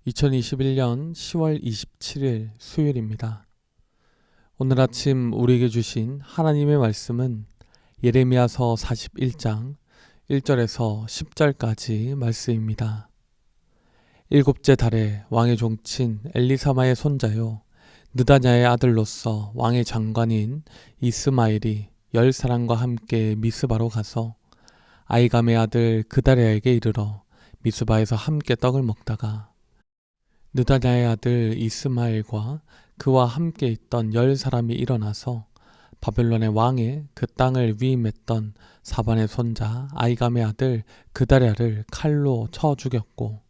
2021년 10월 27일 수요일입니다. 오늘 아침 우리에게 주신 하나님의 말씀은 예레미야서 41장 1절에서 10절까지 말씀입니다. 일곱째 달에 왕의 종친 엘리사마의 손자요 느다냐의 아들로서 왕의 장관인 이스마엘이 10사람과 함께 미스바로 가서 아이감의 아들 그다랴에게 이르러 미스바에서 함께 떡을 먹다가 느다냐의 아들 이스마엘과 그와 함께 있던 10사람이 일어나서 바벨론의 왕의 그 땅을 위임했던 사반의 손자 아이감의 아들 그다랴를 칼로 쳐 죽였고,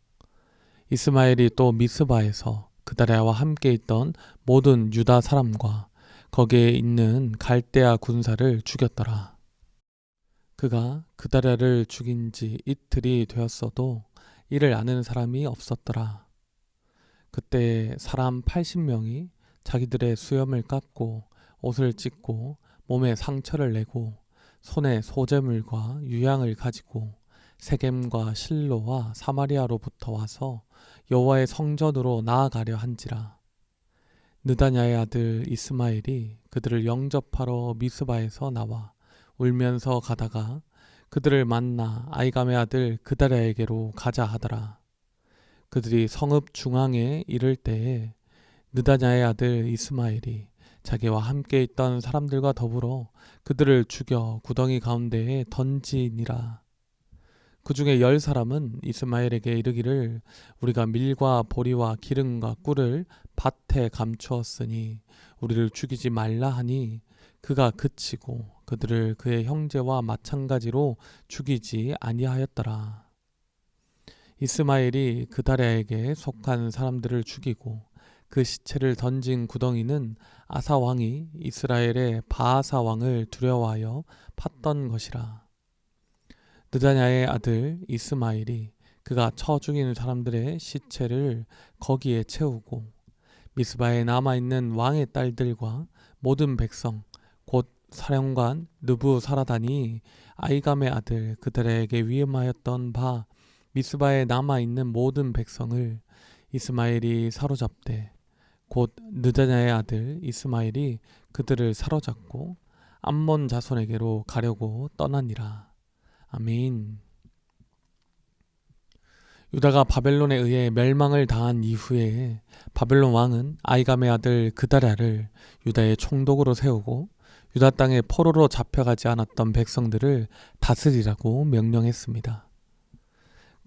이스마엘이 또 미스바에서 그다랴와 함께 있던 모든 유다 사람과 거기에 있는 갈대아 군사를 죽였더라. 그가 그다랴를 죽인 지 이틀이 되었어도 이를 아는 사람이 없었더라. 그때 사람 80명이 자기들의 수염을 깎고 옷을 찢고 몸에 상처를 내고 손에 소재물과 유향을 가지고 세겜과 실로와 사마리아로부터 와서 여호와의 성전으로 나아가려 한지라. 느다냐의 아들 이스마엘이 그들을 영접하러 미스바에서 나와 울면서 가다가 그들을 만나 아이감의 아들 그다랴에게로 가자 하더라. 그들이 성읍 중앙에 이를 때에 느다냐의 아들 이스마엘이 자기와 함께 있던 사람들과 더불어 그들을 죽여 구덩이 가운데에 던지니라. 그 중에 10사람은 이스마엘에게 이르기를 우리가 밀과 보리와 기름과 꿀을 밭에 감추었으니 우리를 죽이지 말라 하니 그가 그치고 그들을 그의 형제와 마찬가지로 죽이지 아니하였더라. 이스마엘이 그다랴에게 속한 사람들을 죽이고 그 시체를 던진 구덩이는 아사 왕이 이스라엘의 바아사 왕을 두려워하여 팠던 것이라. 느다냐의 아들 이스마엘이 그가 쳐 죽인 사람들의 시체를 거기에 채우고 미스바에 남아있는 왕의 딸들과 모든 백성 곧 사령관 느부사라단이 아이감의 아들 그다랴에게 위임하였던 바 미스바에 남아있는 모든 백성을 이스마엘이 사로잡되 곧 느다냐의 아들 이스마엘이 그들을 사로잡고 암몬 자손에게로 가려고 떠나니라. 아멘. 유다가 바벨론에 의해 멸망을 당한 이후에 바벨론 왕은 아이감의 아들 그다랴를 유다의 총독으로 세우고 유다 땅에 포로로 잡혀가지 않았던 백성들을 다스리라고 명령했습니다.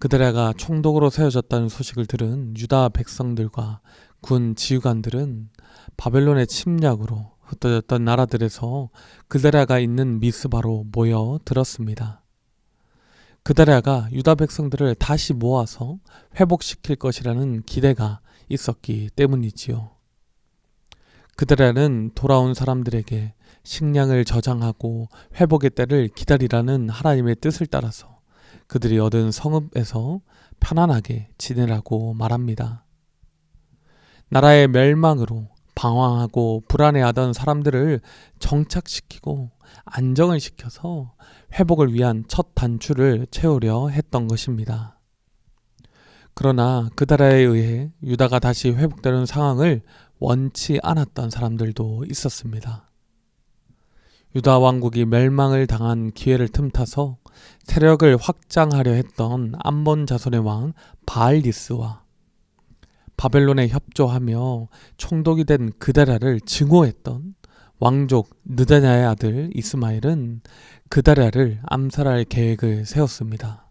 그다랴가 총독으로 세워졌다는 소식을 들은 유다 백성들과 군 지휘관들은 바벨론의 침략으로 흩어졌던 나라들에서 그다랴가 있는 미스바로 모여 들었습니다. 그다랴가 유다 백성들을 다시 모아서 회복시킬 것이라는 기대가 있었기 때문이지요. 그다랴는 돌아온 사람들에게 식량을 저장하고 회복의 때를 기다리라는 하나님의 뜻을 따라서 그들이 얻은 성읍에서 편안하게 지내라고 말합니다. 나라의 멸망으로 방황하고 불안해하던 사람들을 정착시키고 안정을 시켜서 회복을 위한 첫 단추를 채우려 했던 것입니다. 그러나 그다랴에 의해 유다가 다시 회복되는 상황을 원치 않았던 사람들도 있었습니다. 유다 왕국이 멸망을 당한 기회를 틈타서 세력을 확장하려 했던 암몬 자손의 왕 바알리스와 바벨론에 협조하며 총독이 된 그다랴를 증오했던 왕족 느다냐의 아들 이스마엘은 그다랴를 암살할 계획을 세웠습니다.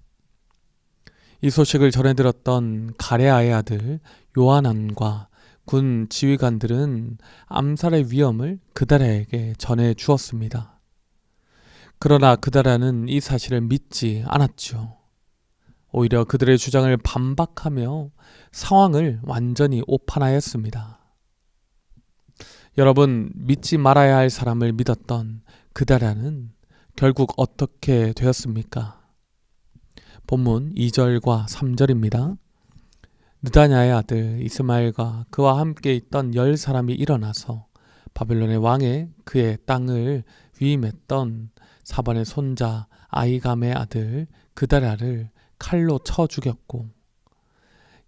이 소식을 전해 들었던 가레아의 아들 요하난과 군 지휘관들은 암살의 위험을 그다랴에게 전해 주었습니다. 그러나 그다랴는 이 사실을 믿지 않았죠. 오히려 그들의 주장을 반박하며 상황을 완전히 오판하였습니다. 여러분, 믿지 말아야 할 사람을 믿었던 그다랴는 결국 어떻게 되었습니까? 본문 2절과 3절입니다. 느다냐의 아들 이스마엘과 그와 함께 있던 10사람이 일어나서 바벨론의 왕의 그의 땅을 위임했던 사반의 손자 아이감의 아들 그다랴를 칼로 쳐 죽였고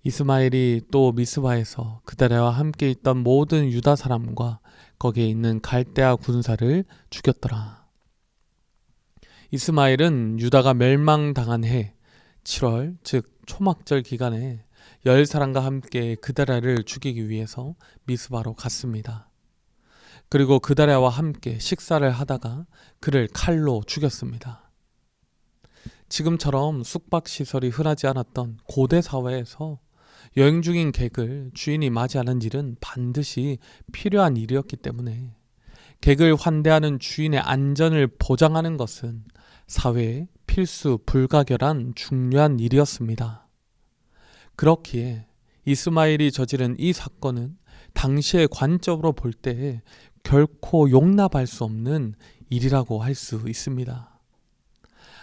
이스마엘이 또 미스바에서 그다랴와 함께 있던 모든 유다 사람과 거기에 있는 갈대아 군사를 죽였더라. 이스마엘은 유다가 멸망당한 해 7월 즉 초막절 기간에 10사람과 함께 그다랴를 죽이기 위해서 미스바로 갔습니다. 그리고 그다랴와 함께 식사를 하다가 그를 칼로 죽였습니다. 지금처럼 숙박시설이 흔하지 않았던 고대 사회에서 여행 중인 객을 주인이 맞이하는 일은 반드시 필요한 일이었기 때문에 객을 환대하는 주인의 안전을 보장하는 것은 사회의 필수 불가결한 중요한 일이었습니다. 그렇기에 이스마엘이 저지른 이 사건은 당시의 관점으로 볼 때 결코 용납할 수 없는 일이라고 할 수 있습니다.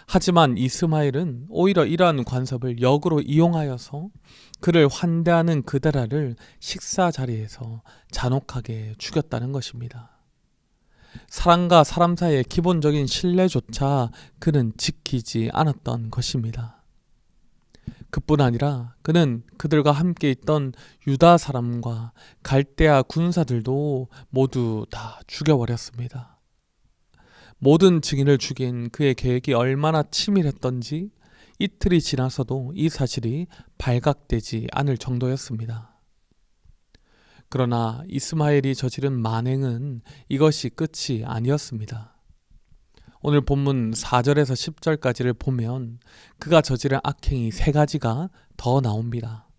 하지만 이스마엘은 오히려 이러한 관습을 역으로 이용하여서 그를 환대하는 그다랴를 식사 자리에서 잔혹하게 죽였다는 것입니다. 사람과 사람 사이의 기본적인 신뢰조차 그는 지키지 않았던 것입니다. 그뿐 아니라 그는 그들과 함께 있던 유다 사람과 갈대아 군사들도 모두 다 죽여버렸습니다. 모든 증인을 죽인 그의 계획이 얼마나 치밀했던지 이틀이 지나서도 이 사실이 발각되지 않을 정도였습니다. 그러나 이스마엘이 저지른 만행은 이것이 끝이 아니었습니다. 오늘 본문 4절에서 10절까지를 보면 그가 저지른 악행이 3가지가 더 나옵니다.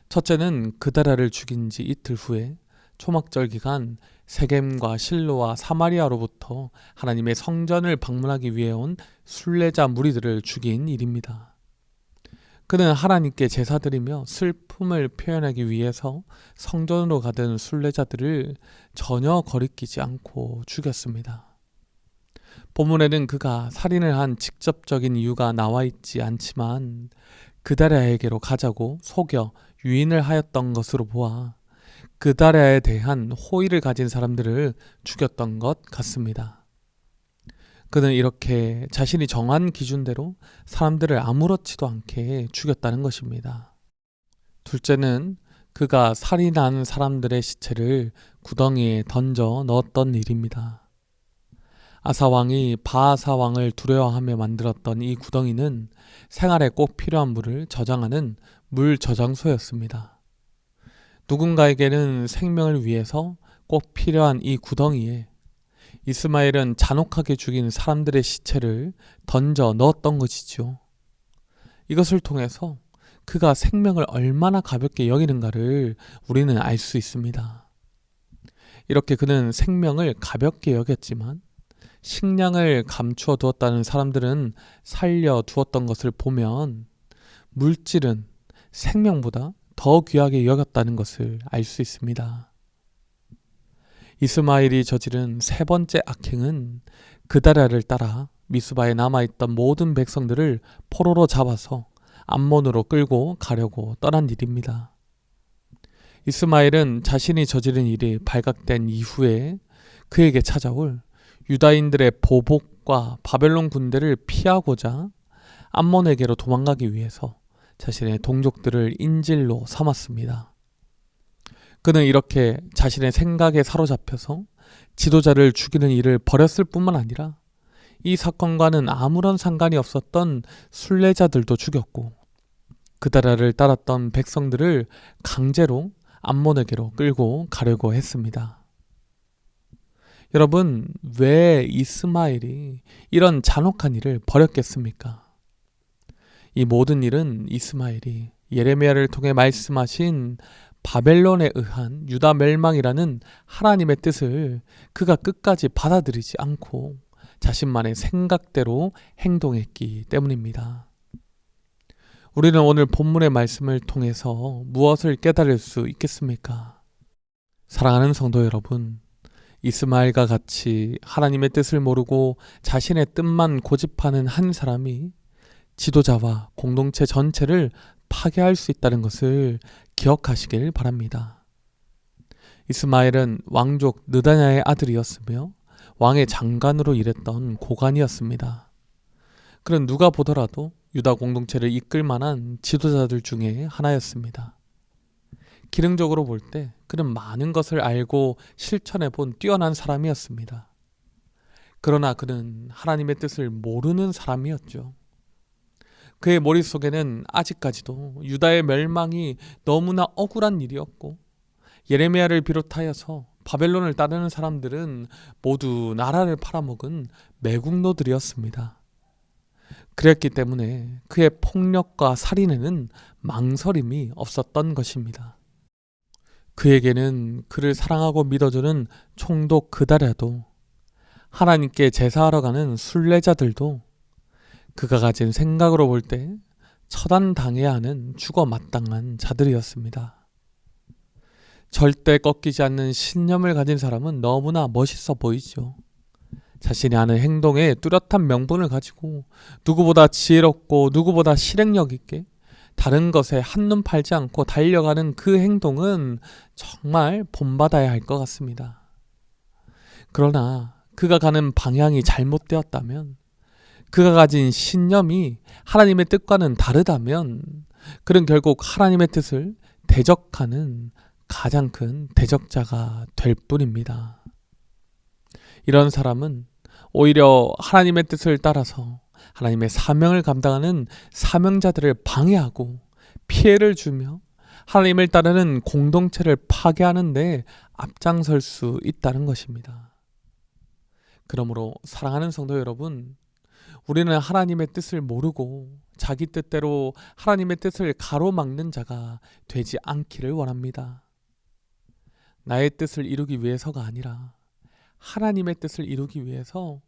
첫째는 그다랴를 죽인 지 이틀 후에 초막절 기간 세겜과 실로와 사마리아로부터 하나님의 성전을 방문하기 위해 온 순례자 무리들을 죽인 일입니다. 그는 하나님께 제사드리며 슬픔을 표현하기 위해서 성전으로 가던 순례자들을 전혀 거리끼지 않고 죽였습니다. 본문에는 그가 살인을 한 직접적인 이유가 나와 있지 않지만 그다랴에게로 가자고 속여 유인을 하였던 것으로 보아 그다랴에 대한 호의를 가진 사람들을 죽였던 것 같습니다. 그는 이렇게 자신이 정한 기준대로 사람들을 아무렇지도 않게 죽였다는 것입니다. 둘째는 그가 살인한 사람들의 시체를 구덩이에 던져 넣었던 일입니다. 아사왕이 바하사왕을 두려워하며 만들었던 이 구덩이는 생활에 꼭 필요한 물을 저장하는 물 저장소였습니다. 누군가에게는 생명을 위해서 꼭 필요한 이 구덩이에 이스마엘은 잔혹하게 죽인 사람들의 시체를 던져 넣었던 것이죠. 이것을 통해서 그가 생명을 얼마나 가볍게 여기는가를 우리는 알 수 있습니다. 이렇게 그는 생명을 가볍게 여겼지만 식량을 감추어 두었다는 사람들은 살려 두었던 것을 보면 물질은 생명보다 더 귀하게 여겼다는 것을 알 수 있습니다. 이스마엘이 저지른 3번째 악행은 그다랴를 따라 미스바에 남아있던 모든 백성들을 포로로 잡아서 암몬으로 끌고 가려고 떠난 일입니다. 이스마엘은 자신이 저지른 일이 발각된 이후에 그에게 찾아올 유다인들의 보복과 바벨론 군대를 피하고자 암몬에게로 도망가기 위해서 자신의 동족들을 인질로 삼았습니다. 그는 이렇게 자신의 생각에 사로잡혀서 지도자를 죽이는 일을 벌였을 뿐만 아니라 이 사건과는 아무런 상관이 없었던 순례자들도 죽였고 그다랴를 따랐던 백성들을 강제로 암몬에게로 끌고 가려고 했습니다. 여러분, 왜 이스마엘이 이런 잔혹한 일을 벌였겠습니까? 이 모든 일은 이스마엘이 예레미야를 통해 말씀하신 바벨론에 의한 유다 멸망이라는 하나님의 뜻을 그가 끝까지 받아들이지 않고 자신만의 생각대로 행동했기 때문입니다. 우리는 오늘 본문의 말씀을 통해서 무엇을 깨달을 수 있겠습니까? 사랑하는 성도 여러분, 이스마엘과 같이 하나님의 뜻을 모르고 자신의 뜻만 고집하는 한 사람이 지도자와 공동체 전체를 파괴할 수 있다는 것을 기억하시길 바랍니다. 이스마엘은 왕족 느다냐의 아들이었으며 왕의 장관으로 일했던 고관이었습니다. 그는 누가 보더라도 유다 공동체를 이끌 만한 지도자들 중에 하나였습니다. 기능적으로 볼 때 그는 많은 것을 알고 실천해 본 뛰어난 사람이었습니다. 그러나 그는 하나님의 뜻을 모르는 사람이었죠. 그의 머릿속에는 아직까지도 유다의 멸망이 너무나 억울한 일이었고, 예레미야를 비롯하여서 바벨론을 따르는 사람들은 모두 나라를 팔아먹은 매국노들이었습니다. 그랬기 때문에 그의 폭력과 살인에는 망설임이 없었던 것입니다. 그에게는 그를 사랑하고 믿어주는 총독 그다랴도, 하나님께 제사하러 가는 순례자들도 그가 가진 생각으로 볼 때 처단당해야 하는 죽어 마땅한 자들이었습니다. 절대 꺾이지 않는 신념을 가진 사람은 너무나 멋있어 보이죠. 자신이 하는 행동에 뚜렷한 명분을 가지고 누구보다 지혜롭고 누구보다 실행력 있게 다른 것에 한눈 팔지 않고 달려가는 그 행동은 정말 본받아야 할 것 같습니다. 그러나 그가 가는 방향이 잘못되었다면, 그가 가진 신념이 하나님의 뜻과는 다르다면, 그는 결국 하나님의 뜻을 대적하는 가장 큰 대적자가 될 뿐입니다. 이런 사람은 오히려 하나님의 뜻을 따라서 하나님의 사명을 감당하는 사명자들을 방해하고 피해를 주며 하나님을 따르는 공동체를 파괴하는 데 앞장설 수 있다는 것입니다. 그러므로 사랑하는 성도 여러분, 우리는 하나님의 뜻을 모르고 자기 뜻대로 하나님의 뜻을 가로막는 자가 되지 않기를 원합니다. 나의 뜻을 이루기 위해서가 아니라 하나님의 뜻을 이루기 위해서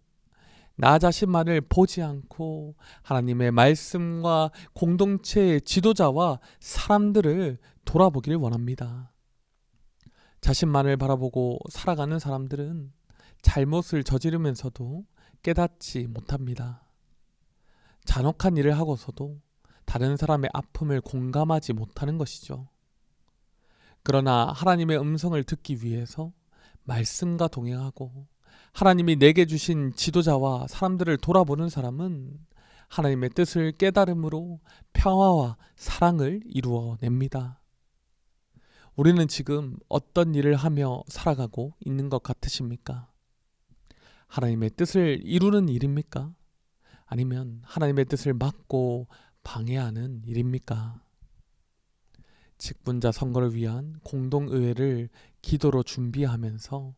나 자신만을 보지 않고 하나님의 말씀과 공동체의 지도자와 사람들을 돌아보기를 원합니다. 자신만을 바라보고 살아가는 사람들은 잘못을 저지르면서도 깨닫지 못합니다. 잔혹한 일을 하고서도 다른 사람의 아픔을 공감하지 못하는 것이죠. 그러나 하나님의 음성을 듣기 위해서 말씀과 동행하고 하나님이 내게 주신 지도자와 사람들을 돌아보는 사람은 하나님의 뜻을 깨달음으로 평화와 사랑을 이루어냅니다. 우리는 지금 어떤 일을 하며 살아가고 있는 것 같으십니까? 하나님의 뜻을 이루는 일입니까? 아니면 하나님의 뜻을 막고 방해하는 일입니까? 직분자 선거를 위한 공동의회를 기도로 준비하면서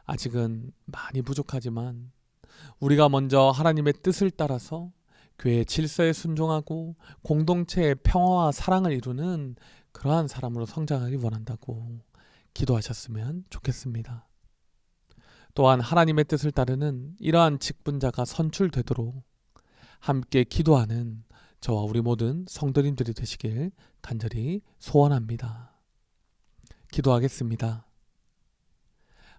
아직은 많이 부족하지만 우리가 먼저 하나님의 뜻을 따라서 교회의 질서에 순종하고 공동체의 평화와 사랑을 이루는 그러한 사람으로 성장하기 원한다고 기도하셨으면 좋겠습니다. 또한 하나님의 뜻을 따르는 이러한 직분자가 선출되도록 함께 기도하는 저와 우리 모든 성도님들이 되시길 간절히 소원합니다. 기도하겠습니다.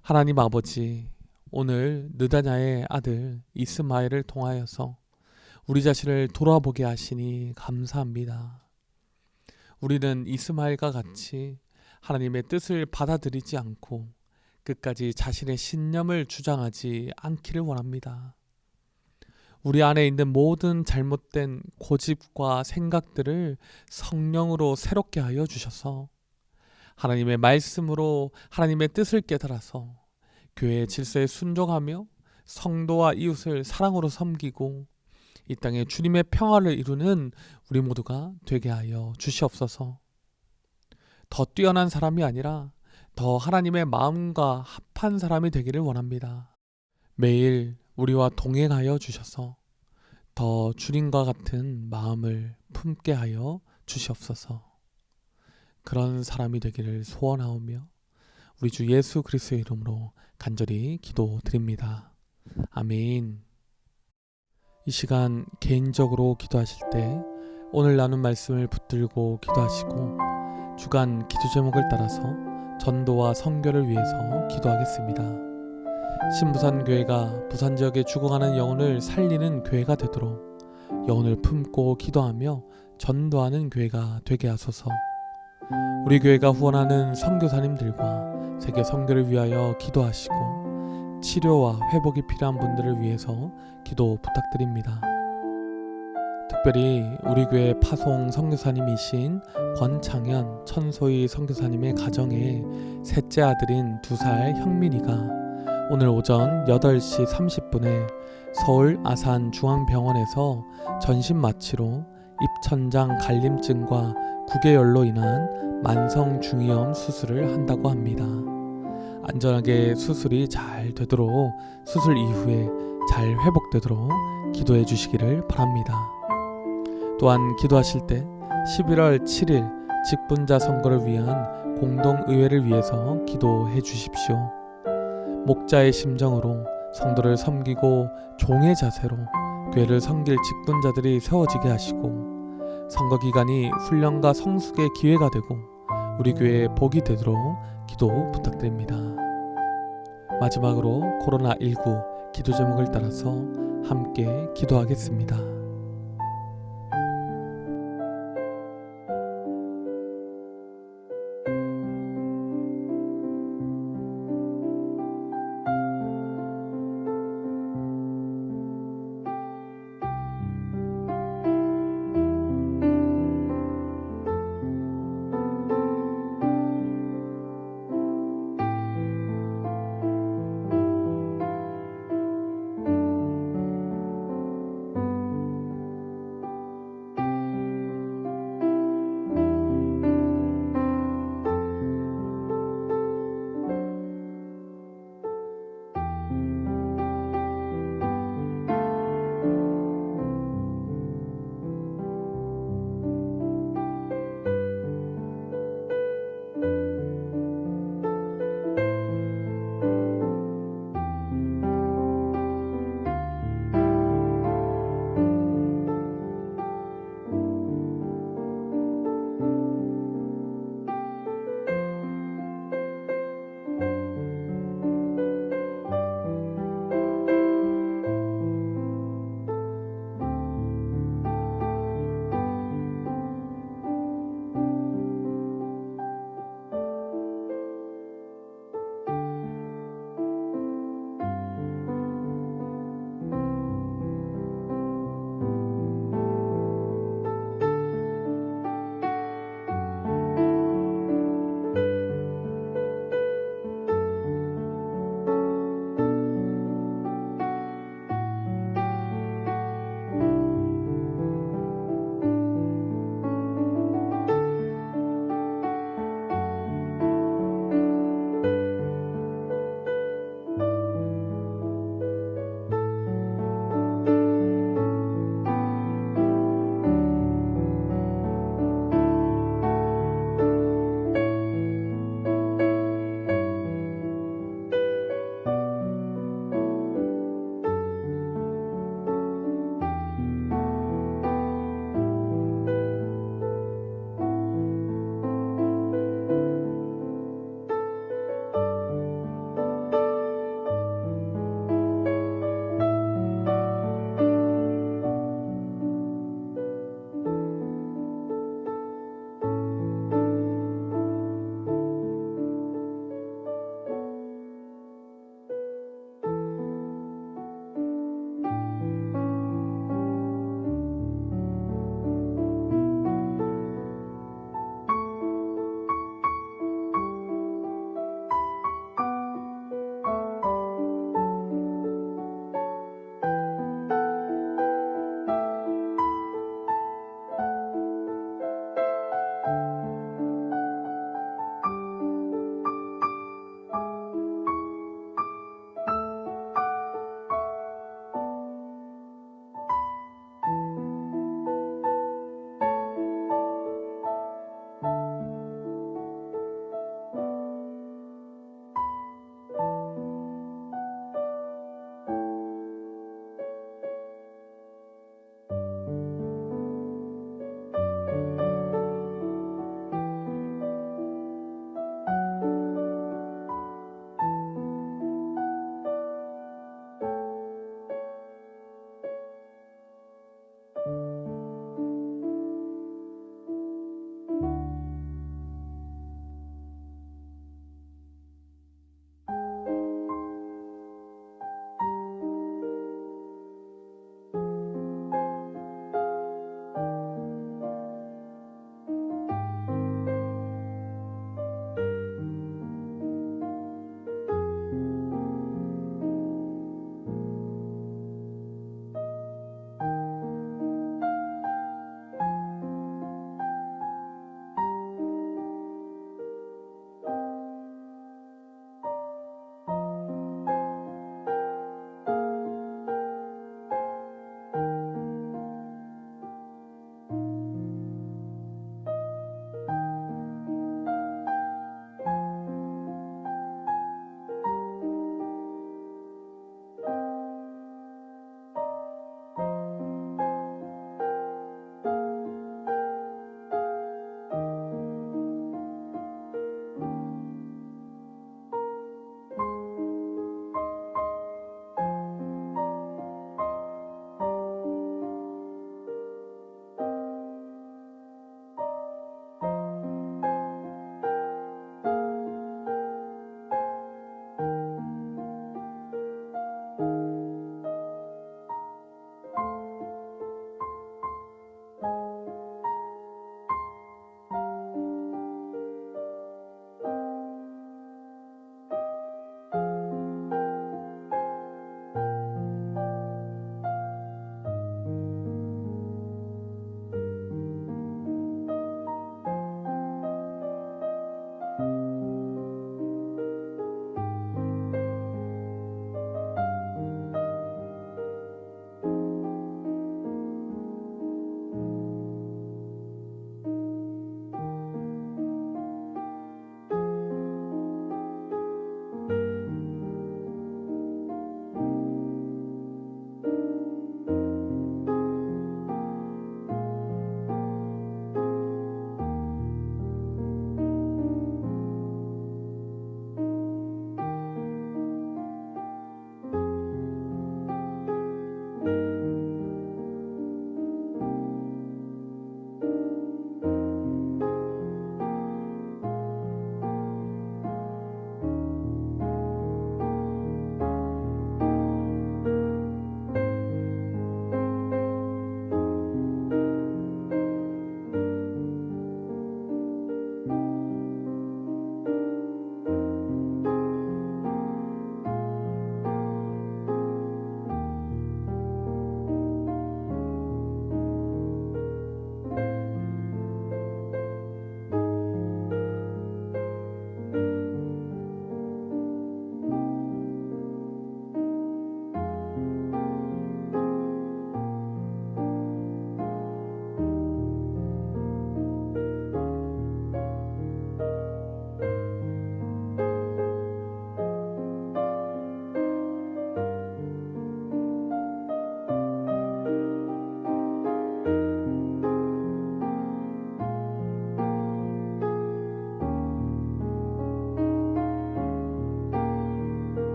하나님 아버지, 오늘 느다냐의 아들 이스마엘을 통하여서 우리 자신을 돌아보게 하시니 감사합니다. 우리는 이스마엘과 같이 하나님의 뜻을 받아들이지 않고 끝까지 자신의 신념을 주장하지 않기를 원합니다. 우리 안에 있는 모든 잘못된 고집과 생각들을 성령으로 새롭게 하여 주셔서 하나님의 말씀으로 하나님의 뜻을 깨달아서 교회의 질서에 순종하며 성도와 이웃을 사랑으로 섬기고 이 땅에 주님의 평화를 이루는 우리 모두가 되게 하여 주시옵소서. 더 뛰어난 사람이 아니라 더 하나님의 마음과 합한 사람이 되기를 원합니다. 매일 우리와 동행하여 주셔서 더 주님과 같은 마음을 품게 하여 주시옵소서. 그런 사람이 되기를 소원하오며 우리 주 예수 그리스도의 이름으로 간절히 기도드립니다. 아멘. 이 시간 개인적으로 기도하실 때 오늘 나눈 말씀을 붙들고 기도하시고 주간 기도 제목을 따라서 전도와 선교를 위해서 기도하겠습니다. 신부산교회가 부산 지역에 죽어가는 영혼을 살리는 교회가 되도록 영혼을 품고 기도하며 전도하는 교회가 되게 하소서. 우리 교회가 후원하는 선교사님들과 세계 선교를 위하여 기도하시고 치료와 회복이 필요한 분들을 위해서 기도 부탁드립니다. 특별히 우리 교회 파송 선교사님이신 권창현 천소희 선교사님의 가정의 셋째 아들인 2살 형민이가 오늘 오전 8시 30분에 서울 아산중앙병원에서 전신 마취로 입천장 갈림증과 구개열로 인한 만성 중이염 수술을 한다고 합니다. 안전하게 수술이 잘 되도록 수술 이후에 잘 회복되도록 기도해 주시기를 바랍니다. 또한 기도하실 때 11월 7일 직분자 선거를 위한 공동의회를 위해서 기도해 주십시오. 목자의 심정으로 성도를 섬기고 종의 자세로 교회를 섬길 직분자들이 세워지게 하시고 선거 기간이 훈련과 성숙의 기회가 되고 우리 교회의 복이 되도록 기도 부탁드립니다. 마지막으로 코로나19 기도 제목을 따라서 함께 기도하겠습니다.